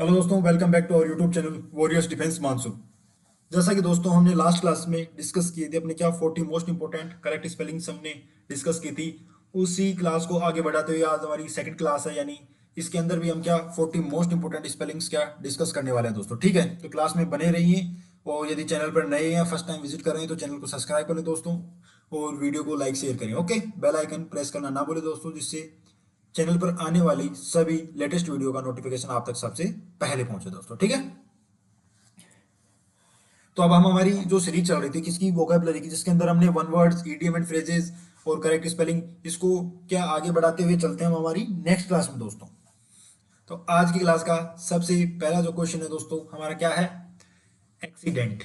Hello दोस्तों, welcome back to our YouTube channel warriors defence monsoon. जैसा कि दोस्तों हमने लास्ट क्लास में डिस्कस किए थे अपने क्या 40 मोस्ट इंपोर्टेंट करेक्ट स्पेलिंग्स हमने डिस्कस की थी। उसी क्लास को आगे बढ़ाते हुए आज हमारी सेकंड क्लास है, यानी इसके अंदर भी हम क्या 40 मोस्ट इंपोर्टेंट स्पेलिंग्स क्या डिस्कस करने वाले हैं दोस्तों। ठीक है, तो क्लास में बने रहिए और यदि चैनल पर नए हैं, फर्स्ट टाइम विजिट कर रहे हैं तो चैनल को सब्सक्राइब कर लें दोस्तों और वीडियो को लाइक शेयर करें। ओके, बेल आइकन प्रेस करना ना भूलें दोस्तों, जिससे चैनल पर आने वाली सभी लेटेस्ट वीडियो का नोटिफिकेशन आप तक सबसे पहले पहुंचे दोस्तों। ठीक है, तो अब हम हमारी जो सीरीज चल रही थी किसकी, वोकैबुलरी की, जिसके अंदर हमने one words, idiom and phrases और करेक्ट स्पेलिंग, इसको क्या आगे बढ़ाते हुए चलते हैं हम हमारी नेक्स्ट क्लास में दोस्तों। तो आज की क्लास का सबसे पहला जो क्वेश्चन है दोस्तों हमारा क्या है, एक्सीडेंट।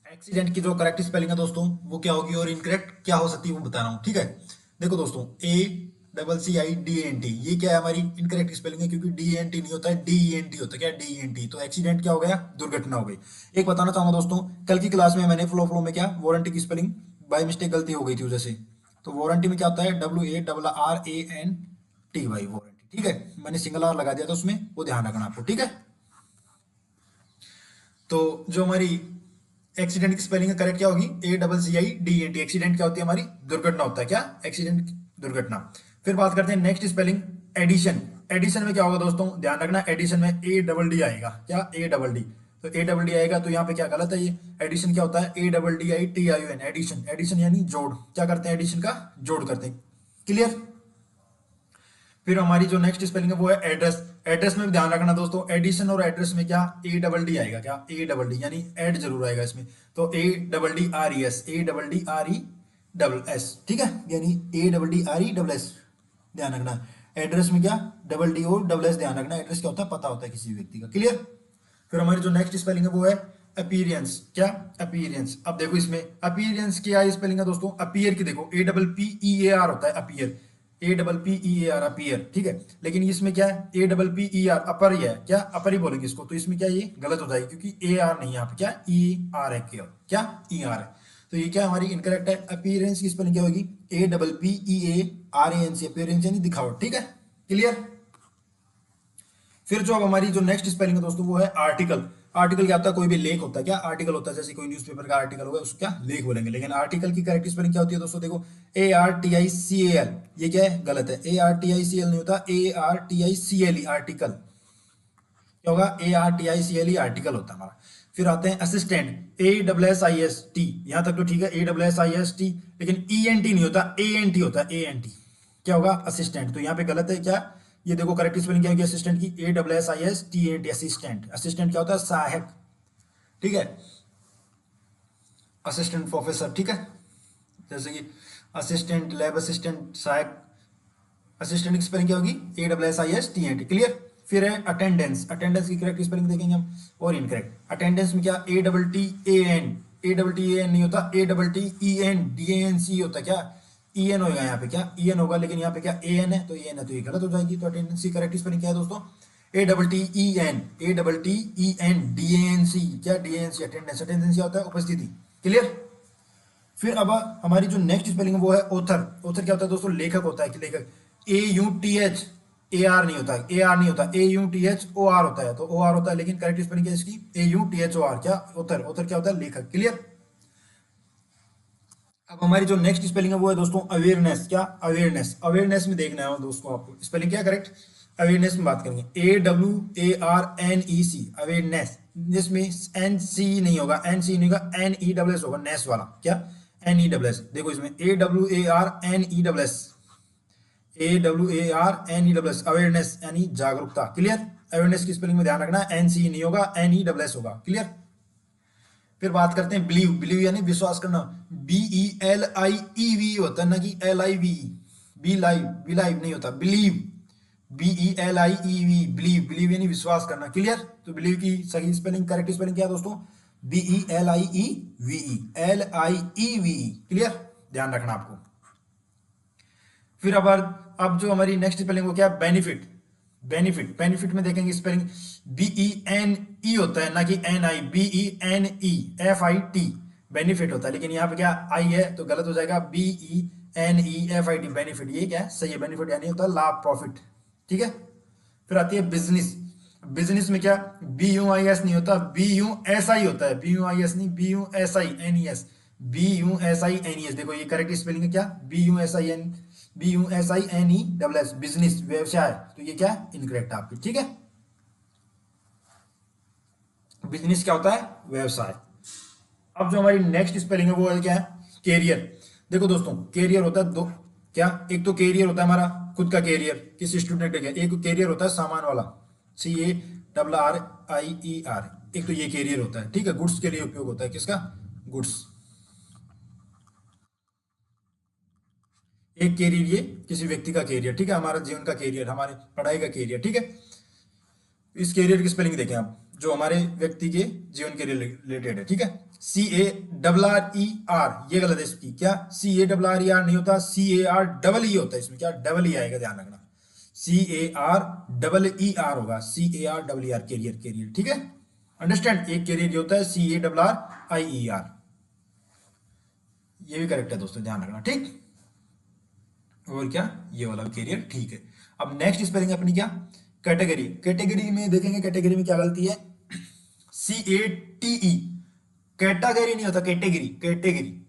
एक्सीडेंट की जो करेक्ट स्पेलिंग है दोस्तों वो क्या होगी और इनकरेक्ट क्या हो सकती है वो बता रहा हूं। ठीक है, देखो दोस्तों, ACCIDENT ये क्या है, हमारी इनकरेक्ट स्पेलिंग है, क्योंकि DENT नहीं होता है, DENT होता है। क्या DENT, तो एक्सीडेंट क्या हो गया, दुर्घटना हो गई। एक बताना चाहूंगा दोस्तों, कल की क्लास में मैंने फ्लो में क्या वारंटी की स्पेलिंग बाय मिस्टेक गलती हो गई थी वजह से। तो वारंटी में क्या होता है, WARRANTY वारंटी। ठीक है, मैंने सिंगल आर लगा दिया था उसमें, वो ध्यान रखना आपको। ठीक है, तो जो हमारी एक्सीडेंट की स्पेलिंग है करेक्ट क्या होगी, ACCIDENT। एक्सीडेंट क्या होती है, हमारी दुर्घटना होता है। क्या, एक्सीडेंट, दुर्घटना। फिर बात करते हैं नेक्स्ट स्पेलिंग, एडिशन। एडिशन में क्या होगा दोस्तों, ध्यान रखना, एडिशन में ADD आएगा। क्या, ADD, तो ADD आएगा, तो यहाँ पे क्या गलत है, ये एडिशन क्या होता है, ADDITION, एडिशन। एडिशन यानी जोड़, क्या करते हैं, एडिशन का जोड़ करते हैं। क्लियर। फिर हमारी जो नेक्स्ट स्पेलिंग है वो है एड्रेस। एड्रेस में भी ध्यान रखना दोस्तों, एडिशन और एड्रेस में क्या ADD आएगा। क्या, ADD यानी एड जरूर आएगा इसमें, तो ADDRES। ठीक है, यानी ADDRES, ध्यान रखना। एड्रेस में क्या डबल डी और डबल एस, ध्यान रखना। एड्रेस क्या होता है, पता होता है किसी व्यक्ति का। क्लियर। फिर हमारी जो नेक्स्ट स्पेलिंग है वो है अपीयरेंस। क्या, अपीयरेंस। अब देखो इसमें अपीयरेंस की क्या स्पेलिंग है दोस्तों, अपीयर की देखो APPEAR होता है, अपीयर, APPEAR, अपीयर। ठीक है, लेकिन इसमें क्या है, APPER, अपर ही है। क्या, अपर ही बोलेंगे इसको, तो इसमें क्या ये गलत हो जाएगी, क्योंकि AR नहीं है यहाँ पे, क्या ER है, क्या ER है। तो ये क्या हमारी इनकरेक्ट है। अपीयरेंस की स्पेलिंग क्या होगी, APPEARANC, अपीयरेंस यानी दिखावट। ठीक है, क्लियर। फिर जो अब हमारी जो नेक्स्ट स्पेलिंग है दोस्तों वो है आर्टिकल। आर्टिकल क्या होता है, कोई भी लेख होता है। क्या, आर्टिकल होता है, जैसे कोई न्यूज़पेपर का आर्टिकल होगा उसको क्या लेख बोलेंगे। लेकिन आर्टिकल की करेक्ट स्पेलिंग क्या होती है दोस्तों, देखो ARTICAL, ये क्या है, गलत है। ARTICL नहीं होता, ARTICLE, आर्टिकल। क्या होगा, ARTICLE, आर्टिकल होता है हमारा। फिर आते हैं असिस्टेंट, ASSIST, यहां तक तो ठीक है, ASSIST, लेकिन ENT नहीं होता, ANT होता है, ANT। क्या होगा, असिस्टेंट, तो यहाँ पे गलत है। क्या, ये देखो करेक्ट स्पेलिंग क्या है असिस्टेंट की, ASSISTENT, असिस्टेंट। असिस्टेंट क्या होता है, सहायक। ठीक है, असिस्टेंट प्रोफेसर। ठीक है, जैसे कि असिस्टेंट, लैब असिस्टेंट, सहायक। असिस्टेंट की स्पेलिंग क्या होगी, ASSISTENT। क्लियर। फिर है अटेंडेंस। अटेंडेंस की करेक्ट स्पेलिंग देखेंगे हम और इनकरेक्ट। अटेंडेंस में क्या ATTAN, ATTAN नहीं होता, ATTENDANC होता है। क्या, EN होगा यहाँ पे, क्या EN होगा, लेकिन यहाँ पे क्या AN है, तो EN है, तो ये गलत हो जाएगी। तो अटेंडेंस की करेक्ट स्पेलिंग क्या है दोस्तों, ATTEN क्या DANC, अटेंडेंस। अटेंडेंस क्या होता है, उपस्थिति। क्लियर। फिर अब हमारी जो नेक्स्ट स्पेलिंग है वो है ऑथर। ऑथर क्या होता है दोस्तों, लेखक होता है। कि लेखक, AUTHAR नहीं होता, AR नहीं होता, AUTHOR होता है, तो OR होता है, लेकिन करेक्ट स्पेलिंग क्या है इसकी, AUTHOR। क्या, ऑथर। ऑथर क्या होता है, लेखक। क्लियर। अब हमारी जो नेक्स्ट स्पेलिंग है वो है दोस्तों अवेयरनेस। क्या, अवेयरनेस। अवेयरनेस में देखना है दोस्तों आपको स्पेलिंग क्या करेक्ट, अवेयरनेस में बात करेंगे, AWARNEC, अवेयरनेस। जिसमें NC नहीं होगा, NC नहीं होगा, NESS होगा, नेस वाला। क्या, NESS। देखो इसमें AWARNESS, अवेयरनेस यानी जागरूकता। क्लियर। अवेयरनेस की स्पेलिंग में ध्यान रखना, NC नहीं होगा, NESS होगा। क्लियर। फिर बात करते हैं बिलीव। बिलीव यानी विश्वास करना, BELIEV होता है ना कि LIVE। बिलाइव नहीं होता, बिलीव, BELIEV, बिलीव। बिलीव यानी विश्वास करना। क्लियर। तो बिलीव की सही स्पेलिंग, करेक्ट स्पेलिंग क्या है दोस्तों, BELIEVE। क्लियर, ध्यान रखना आपको। फिर अब जो हमारी नेक्स्ट स्पेलिंग वो क्या है, बेनिफिट। बेनिफिट, बेनिफिट में देखेंगे स्पेलिंग BENE होता है, ना कि NI, BENEFIT, बेनिफिट होता है। लेकिन यहाँ पे क्या आई है, तो गलत हो जाएगा, BENEFIT, बेनिफिट। ये क्या है, सही है, बेनिफिट यानी होता है लाभ, प्रॉफिट। ठीक है। फिर आती है बिजनेस। बिजनेस में क्या BUIS नहीं होता, BUSI होता है, BUIS नहीं, BUSINES, BUSINES। देखो ये करेक्ट स्पेलिंग है क्या, BUSINESS, बिजनेस व्यवसाय, तो ये क्या इनकरेक्ट आपकी, ठीक है। बिजनेस क्या होता है, व्यवसाय। अब जो हमारी नेक्स्ट स्पेलिंग है वो है क्या है, कैरियर। देखो दोस्तों कैरियर होता है दो, क्या, एक तो कैरियर होता है हमारा खुद का कैरियर, किसी स्टूडेंट का, एक कैरियर होता है सामान वाला, CARRIER, एक तो ये कैरियर होता है, ठीक है, गुड्स के लिए उपयोग होता है, किसका, गुड्स। एक कैरियर ये किसी व्यक्ति का कैरियर, ठीक है, हमारा जीवन का कैरियर, हमारे पढ़ाई का कैरियर, ठीक है। इस कैरियर की स्पेलिंग देखें आप, जो हमारे व्यक्ति के जीवन के रिलेटेड है, ठीक है। CARRER, ये गलत है इसकी, क्या CARRER नहीं होता, CAREE होता है, इसमें क्या डबल ई आएगा, ध्यान रखना, CAREER होगा, CAREER, कैरियर, कैरियर, ठीक है, अंडरस्टैंड। एक कैरियर ये होता है CARRIER, ये भी करेक्ट है दोस्तों, ध्यान रखना, ठीक। और क्या, ये वाला कैरियर, ठीक है। अब नेक्स्ट स्पेलिंग अपनी क्या, कैटेगरी। कैटेगरी में देखेंगे, कैटेगरी में क्या गलती है, CATE, कैटेगरी नहीं होता, कैटेगरी, कैटेगरी,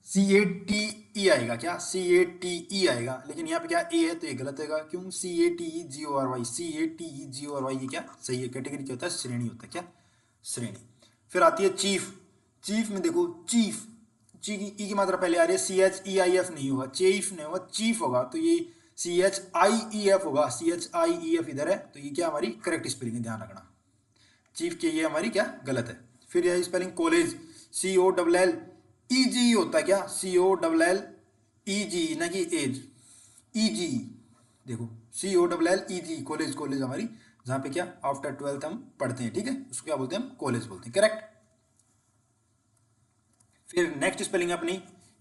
CATE आएगा, क्या CATE आएगा, लेकिन यहाँ पे क्या ए है तो ये गलत है, क्यों, CATEGORY, CATEGORY, ये क्या सही है। कैटेगरी क्या होता है, श्रेणी होता है, क्या श्रेणी। फिर आती है चीफ। चीफ में देखो, चीफ, ची की ई की मात्रा पहले आ रही है, CHEIF नहीं होगा, चीफ नहीं होगा, चीफ होगा, तो ये CHIEF होगा, CHIEF इधर है, तो ये क्या हमारी करेक्ट स्पेलिंग है, ध्यान रखना। चीफ के ये हमारी क्या गलत है। फिर यह स्पेलिंग कॉलेज, COLLEG होता है, क्या COLLEG, ना कि एज, EG, देखो COLLEG, कॉलेज, कॉलेज हमारी जहाँ पे क्या आफ्टर 12th हम पढ़ते हैं, ठीक है, उसको क्या बोलते हैं, हम कॉलेज बोलते हैं, करेक्ट। फिर नेक्स्ट स्पेलिंग है अपनी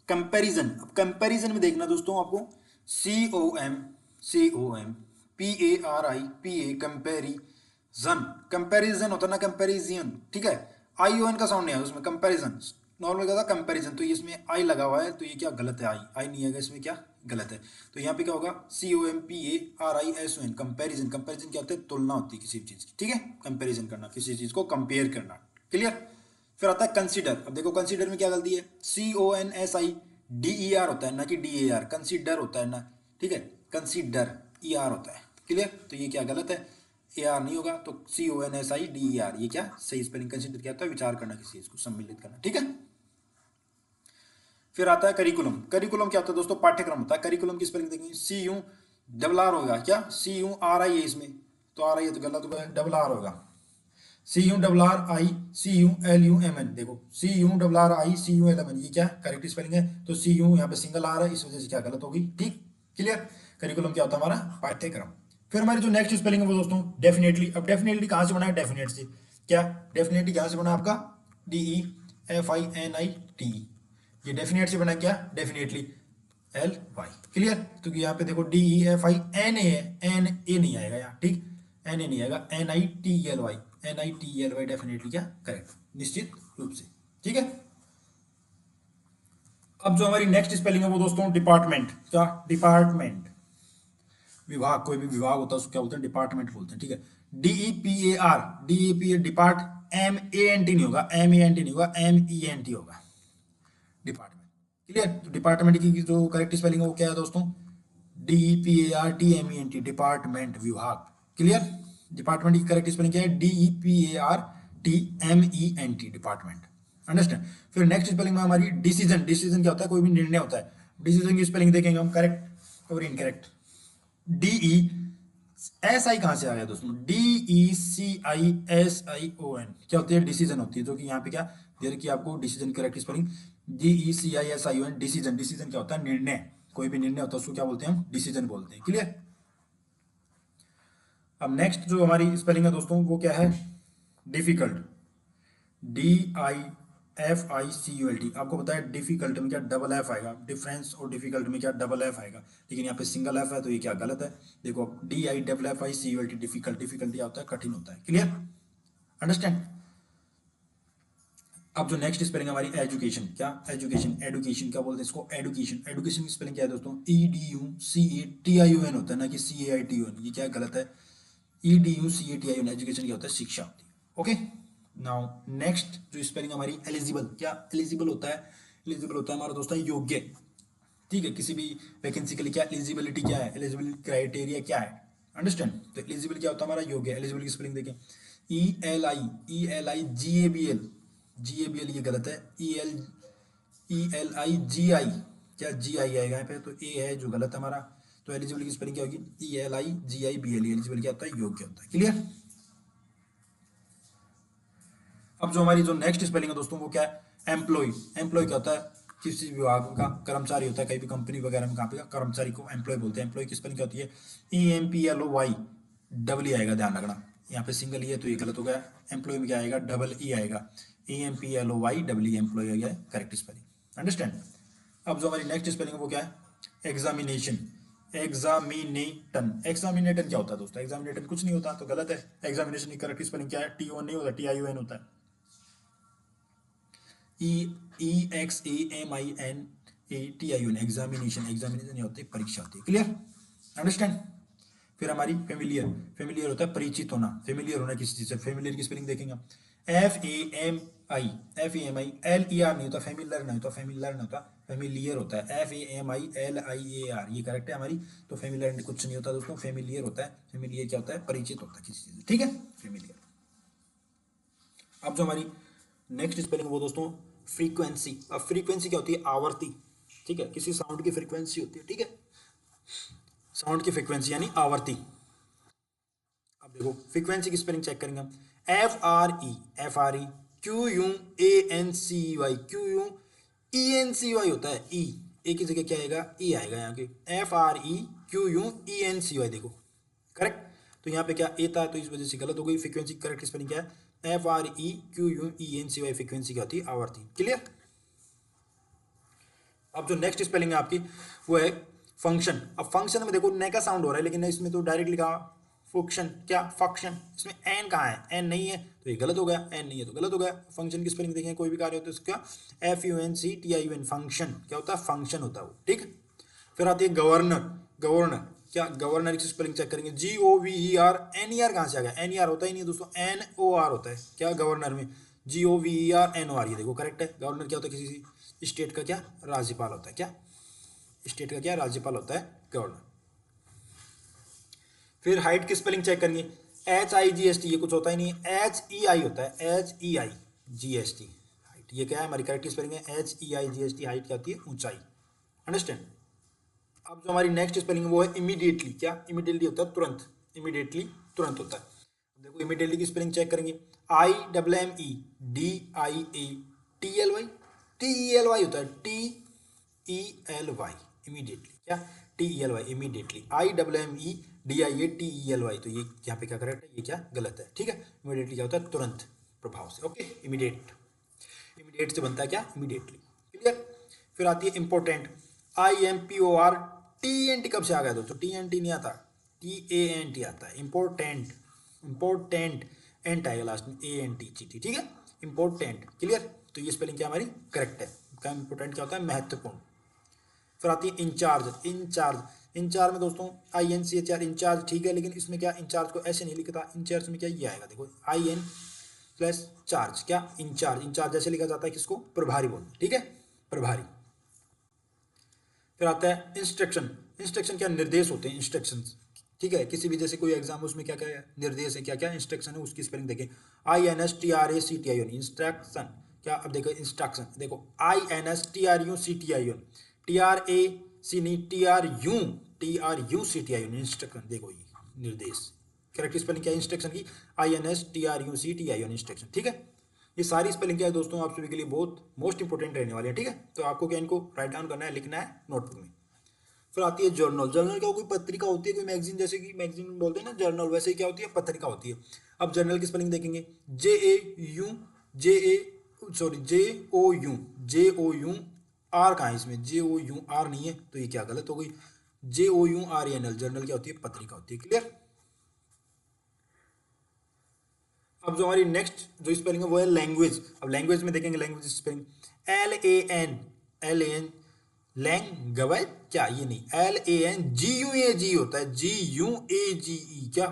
कंपैरिजन। अब कंपैरिजन में देखना दोस्तों आपको, COMPARI, कंपैरिजन, कंपैरिजन होता है ना, कंपैरिजन, ठीक है, ION का साउंड नहीं है उसमें, कंपैरिजन नॉर्मल क्या था, कंपैरिजन, तो ये इसमें आई लगा हुआ है, तो ये क्या गलत है, आई नहीं आएगा इसमें, क्या गलत है। तो यहाँ पे क्या होगा, COMPARISON, कंपैरिजन। कंपैरिजन क्या होता है, तुलना होती है किसी चीज की, ठीक है, कंपैरिजन करना, किसी चीज को कंपेयर करना, क्लियर। फिर आता है कंसीडर। अब देखो कंसीडर में क्या गलती है, CONSIDER होता है ना कि DAR, कंसीडर होता है ना, ठीक है, कंसीडर ER होता है, क्लियर। तो ये क्या गलत है, AR नहीं होगा, तो CONSIDER, ये क्या सही स्पेलिंग। कंसीडर क्या होता है, विचार करना, किसी चीज को सम्मिलित करना, ठीक है। फिर आता है करिकुलम। करिकुलम क्या होता है दोस्तों, पाठ्यक्रम होता है। करिकुलम की स्पेलिंग देखेंगे, CURR होगा, क्या CURI है इसमें, तो RI है तो गलत होगा, RR होगा, CURRICULUMN, देखो CURRICULMN, ये क्या करेक्ट स्पेलिंग है, तो CU यहाँ पे सिंगल आ रहा है, इस वजह से क्या गलत होगी, ठीक, क्लियर। करिकुलम क्या होता है, हमारा पाठ्यक्रम। फिर हमारी जो नेक्स्ट स्पेलिंग है वो दोस्तों डेफिनेटली। अब डेफिनेटली कहाँ से बना है, डेफिनेट से, क्या डेफिनेटली कहाँ से बना आपका, DEFINITE, ये डेफिनेट से बना, क्या डेफिनेटली LY, क्लियर। तो यहाँ पे देखो DEFINA है, NA नहीं आएगा यहाँ, ठीक, NA नहीं आएगा, NITLY डेफिनेटली क्या करेक्ट, निश्चित रूप से, ठीक है। अब जो हमारी नेक्स्ट स्पेलिंग है वो दोस्तों डिपार्टमेंट। क्या डिपार्टमेंट, विभाग, कोई भी विभाग होता है उसको क्या बोलते हैं, डिपार्टमेंट बोलते हैं, ठीक है। DEPAR डिपार्ट, MANT नहीं होगा, MANT नहीं होगा, MENT होगा, डिपार्टमेंट, क्लियर। तो डिपार्टमेंट की जो करेक्ट स्पेलिंग है वो क्या है दोस्तों, DEPARTMENT, डिपार्टमेंट, विभाग, क्लियर। डिपार्टमेंट की करेक्ट स्पेलिंग क्या है, DEPARTMENT, डिपार्टमेंट, अंडरस्टैंड। फिर नेक्स्ट स्पेलिंग में हमारी डिसीजन। डिसीजन क्या होता है, कोई भी निर्णय होता है। डिसीजन की स्पेलिंग देखेंगे हम, करेक्ट और इनकरेक्ट। DESI कहां से आ गया दोस्तों, DECISION क्या होती है, डिसीजन होती है, जो कि यहाँ पे क्या दे रखी है आपको, decision correct spelling DECISION, decision. Decision क्या होता है, निर्णय, कोई भी निर्णय होता है उसको क्या बोलते हैं, हम डिसीजन बोलते हैं, क्लियर। अब नेक्स्ट जो हमारी स्पेलिंग है दोस्तों वो क्या है, डिफिकल्ट, DIFICULT। आपको पता है डिफिकल्ट में क्या डबल F आएगा, डिफरेंस और डिफिकल्ट में क्या डबल F आएगा, लेकिन यहाँ पे सिंगल F है, तो ये क्या गलत है। देखो DIFFICULT, डिफिकल्ट, डिफिकल्ट क्या होता है, कठिन होता है, क्लियर, अंडरस्टैंड। अब जो नेक्स्ट स्पेलिंग हमारी एजुकेशन। क्या एजुकेशन, एडुकेशन क्या बोलते हैं इसको, एडुकेशन। एडुकेशन की स्पेलिंग क्या है दोस्तों, EDUCATION होता है ना कि CAITON, ये क्या गलत है, EDUCATION एजुकेशन क्या होता है, शिक्षा होती है। ओके, नाउ नेक्स्ट जो स्पेलिंग हमारी एलिजिबल, क्या एलिजिबल होता है, एलिजिबल होता है हमारा दोस्तों योग्य। ठीक है, किसी भी वैकेंसी के लिए क्या एलिजिबिलिटी क्या है, एलिजिबिलिटी क्राइटेरिया क्या है, अंडरस्टैंड। तो एलिजिबल क्या होता है हमारा योग्य, एलिजिबल की स्पेलिंग देखें ELI ये गलत है, ELIGI, क्या GI आएगा यहाँ पे, तो ए है जो गलत है हमारा। तो एलिजिबल की स्पेलिंग क्या होगी, ELIGIBLE, एलिजिबल क्या होता है, योग्य होता है। क्लियर। अब जो हमारी जो नेक्स्ट स्पेलिंग है दोस्तों वो क्या है, एम्प्लॉय। एम्प्लॉय क्या होता है, किसी विभाग का कर्मचारी होता है, कहीं भी कंपनी वगैरह में, कहाँ पे कर्मचारी को एम्प्लॉय बोलते हैं। एम्प्लॉय की स्पेलिंग क्या होती है, EMPLOY, डबल ई आएगा, ध्यान रखना। यहाँ पे सिंगल ई है तो ये गलत हो गया। एम्प्लॉय में क्या आएगा, डबल ई आएगा, EMPLOY डबल ई, एम्प्लॉय आ गया करेक्ट स्पेलिंग, अंडरस्टैंड। अब जो हमारी नेक्स्ट स्पेलिंग है वो क्या है, एग्जामिनेशन। एग्जामिनेटन क्या होता है दोस्तों, एग्जामिनेटन कुछ नहीं होता, तो गलत है। एग्जामिनेशन की करेक्ट स्पेलिंग क्या है, TON नहीं होता, TION होता है। EXAMINATION, एग्जामिनेशन, एग्जामिनेशन नहीं होती, परीक्षा होती है। Clear, understand. फिर हमारी फेमिलियर, फेमिलियर होता है परिचित होना, फेमिलियर होना किसी चीज से। फेमिलियर की स्पेलिंग देखेंगे, FAMILER नहीं होता, फेमिलर नहीं होता, फेमिलर नहीं होता, फेमिलियर होता है, FAMILIAR, ये करेक्ट है हमारी। तो फेमिलर कुछ नहीं होता दोस्तों, फेमिलियर होता है। फेमिलियर क्या होता है, परिचित होता है किसी चीज, ठीक है, फेमिलियर। अब जो हमारी नेक्स्ट स्पेलिंग वो दोस्तों फ्रीक्वेंसी। अब फ्रीक्वेंसी क्या होती है, आवर्ती। ठीक है, किसी साउंड की फ्रीक्वेंसी होती है, ठीक है, साउंड की फ्रीक्वेंसी यानी आवर्ती। अब देखो फ्रीक्वेंसी की स्पेलिंग चेक करेंगे हम, FRE QUANCY होता है, ई, ए की जगह क्या आएगा, ई आएगा यहाँ के, FREQUENCY, देखो करेक्ट। तो यहाँ पे क्या ए था, तो इस वजह से गलत हो गई। फ्रीक्वेंसी करेक्ट स्पेलिंग क्या है, FREQUENCY, फ्रीक्वेंसी क्या होती है, आवर्ती। क्लियर। अब जो नेक्स्ट स्पेलिंग है आपकी वो है फंक्शन। अब फंक्शन में देखो न का साउंड हो रहा है, लेकिन इसमें तो डायरेक्ट लिखा फंक्शन, क्या फंक्शन, इसमें एन कहाँ है, एन नहीं है तो ये गलत हो गया, एन नहीं है तो गलत हो गया। फंक्शन की स्पेलिंग देखें, कोई भी कार्य होता है उसका FUNCTION, फंक्शन क्या होता है, फंक्शन होता है वो, ठीक। फिर आती है गवर्नर। गवर्नर क्या, गवर्नर की स्पेलिंग चेक करेंगे, GOVER, NER कहाँ से आ गया, NER होता ही नहीं दोस्तों, NOR होता है क्या गवर्नर में, GOVER NOR, ये देखो करेक्ट है। गवर्नर क्या होता है, किसी स्टेट का क्या राज्यपाल होता है, क्या स्टेट का क्या राज्यपाल होता है गवर्नर। फिर हाइट की स्पेलिंग चेक करेंगे, HIGST, ये कुछ होता ही नहीं, HEI होता है, HEIGST, हाइट, ये क्या है हमारी करेक्ट स्पेलिंग है, HEIGST, हाइट क्या होती है, ऊंचाई, अंडरस्टैंड। अब जो हमारी नेक्स्ट स्पेलिंग है वो है इमीडिएटली। क्या इमीडिएटली होता है, तुरंत, इमीडिएटली तुरंत होता है। देखो इमीडिएटली की स्पेलिंग चेक करेंगे, IMMEDIATLY, TELY होता है, TELY, इमीडिएटली, क्या TELY, इमीडिएटली, IMMEDIATELY, तो ये यहाँ पे क्या करेक्ट है, ये क्या गलत है, ठीक है। इमीडिएटली क्या होता है, तुरंत प्रभाव से, ओके, इमीडिएट, इमीडिएट से बनता है क्या, इमीडिएटली। क्लियर। फिर आती है इंपॉर्टेंट, IMPORTENT, कब से आ गया दोस्तों, TNT नहीं आता, TANT आता है, इंपॉर्टेंट, इंपॉर्टेंट, एंट आएगा लास्ट में, ANT, ठीक है, इंपॉर्टेंट। क्लियर। तो ये स्पेलिंग क्या हमारी करेक्ट है, क्या इंपॉर्टेंट क्या होता है, महत्वपूर्ण। फिर आती है इंचार्ज। इंचार्ज में दोस्तों INCHR, इंचार्ज, ठीक है, लेकिन इसमें क्या इंचार्ज को ऐसे नहीं लिखता, इंचार्ज में क्या ये आएगा, देखो IN+चार्ज, क्या इंचार्ज, इंचार्ज जैसे लिखा जाता है किसको, प्रभारी बोलते, ठीक है, प्रभारी। फिर आता है इंस्ट्रक्शन। इंस्ट्रक्शन क्या, निर्देश होते हैं, इंस्ट्रक्शंस, ठीक है, किसी भी जैसे कोई एग्जाम उसमें क्या क्या निर्देश है, क्या क्या इंस्ट्रक्शन है, उसकी स्पेलिंग देखें, INSTRACTION, इंस्ट्रक्शन, क्या अब देखो इंस्ट्रक्शन, देखो INSTRUCTION, TRAC नहीं, TRUCTION, इंस्ट्रक्शन, देखो ये निर्देश, करेक्ट स्पेलिंग क्या है इंस्ट्रक्शन की, INSTRUCTION, इंस्ट्रक्शन, ठीक है। ये सारी स्पेलिंग क्या है दोस्तों आप सभी के लिए बहुत मोस्ट इंपोर्टेंट रहने वाली है, ठीक है। तो आपको क्या इनको राइट डाउन करना है, लिखना है नोटबुक में। फिर आती है जर्नल। जर्नल क्या, कोई पत्रिका होती है, कोई मैगजीन, जैसे कि मैगजीन बोलते हैं ना जर्नल, वैसे ही क्या होती है, पत्रिका होती है। अब जर्नल की स्पेलिंग देखेंगे, JOUR, कहाँ है इसमें, JOUR नहीं है तो ये क्या गलत हो गई, JOURNL, जर्नल क्या होती है, पत्रिका होती है। क्लियर। अब जो हमारी नेक्स्ट जो स्पेलिंग है वो है लैंग्वेज। अब लैंग्वेज में देखेंगे, लैंग्वेज स्पेलिंग LAN, लैंग्वेज, क्या ये नहीं, LANGUAG होता है, GUAGE, क्या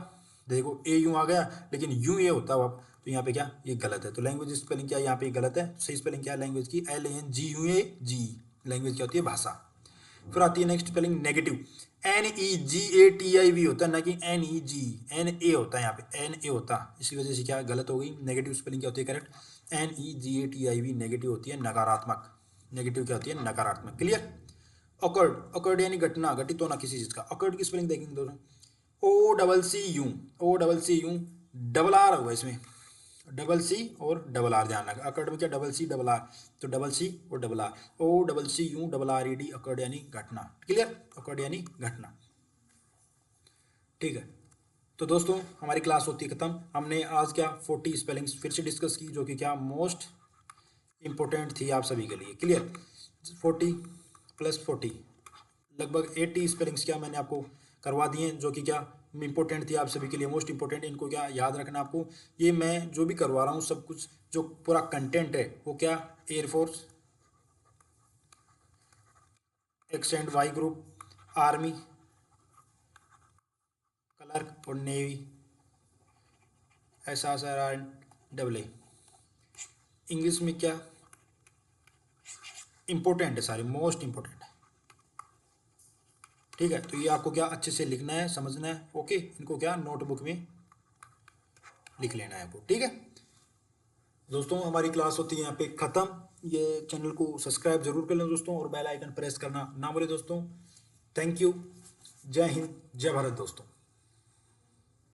देखो ए यूं आ गया, लेकिन यूं ये होता है, तो यहाँ पे क्या, ये गलत है। तो लैंग्वेज स्पेलिंग क्या है, यहाँ पे गलत है। सही स्पेलिंग क्या है लैंग्वेज की, LANGUAGE। लैंग्वेज क्या होती है, भाषा। फिर आती है नेक्स्ट स्पेलिंग नेगेटिव, NEGATIV होता है, ना कि NEG, NA होता है, यहाँ पे NA होता है, इसी वजह से क्या गलत हो गई। नेगेटिव स्पेलिंग क्या होती है करेक्ट, NEGATIV, नेगेटिव होती है नकारात्मक। नेगेटिव क्या होती है, नकारात्मक। क्लियर। अकर्ड, अकर्ड यानी घटना, घटित होना किसी चीज का। अकर्ड की स्पेलिंग देखेंगे दोस्तों, OCCU, OCCU, डबल आर होगा इसमें, डबल सी और डबल आर, ध्यान रखना। अकर्ड में क्या, डबल सी डबल आर, तो डबल सी और double R, OCCU double RED, occurred यानी घटना। क्लियर, अकर्ड यानी घटना। ठीक है, तो दोस्तों हमारी क्लास होती है खत्म। हमने आज क्या 40 स्पेलिंग्स फिर से डिस्कस की, जो कि क्या मोस्ट इंपॉर्टेंट थी आप सभी के लिए। क्लियर, 40 + 40, लगभग 80 स्पेलिंग्स क्या मैंने आपको करवा दिए, जो कि क्या इंपॉर्टेंट थी आप सभी के लिए, मोस्ट इंपॉर्टेंट। इनको क्या याद रखना आपको। ये मैं जो भी करवा रहा हूँ सब कुछ, जो पूरा कंटेंट है वो क्या, air force, X and Y group, army, clerk और नेवी, SSR&AA। इंग्लिश में क्या इंपॉर्टेंट है, सारे मोस्ट इंपॉर्टेंट है। ठीक है, तो ये आपको क्या अच्छे से लिखना है, समझना है। ओके, इनको क्या नोटबुक में लिख लेना है आपको। ठीक है दोस्तों, हमारी क्लास होती है यहाँ पे खत्म। ये चैनल को सब्सक्राइब जरूर कर लें दोस्तों, और बेल आइकन प्रेस करना ना भूलें दोस्तों। Thank you. जय हिंद, जय भारत दोस्तों।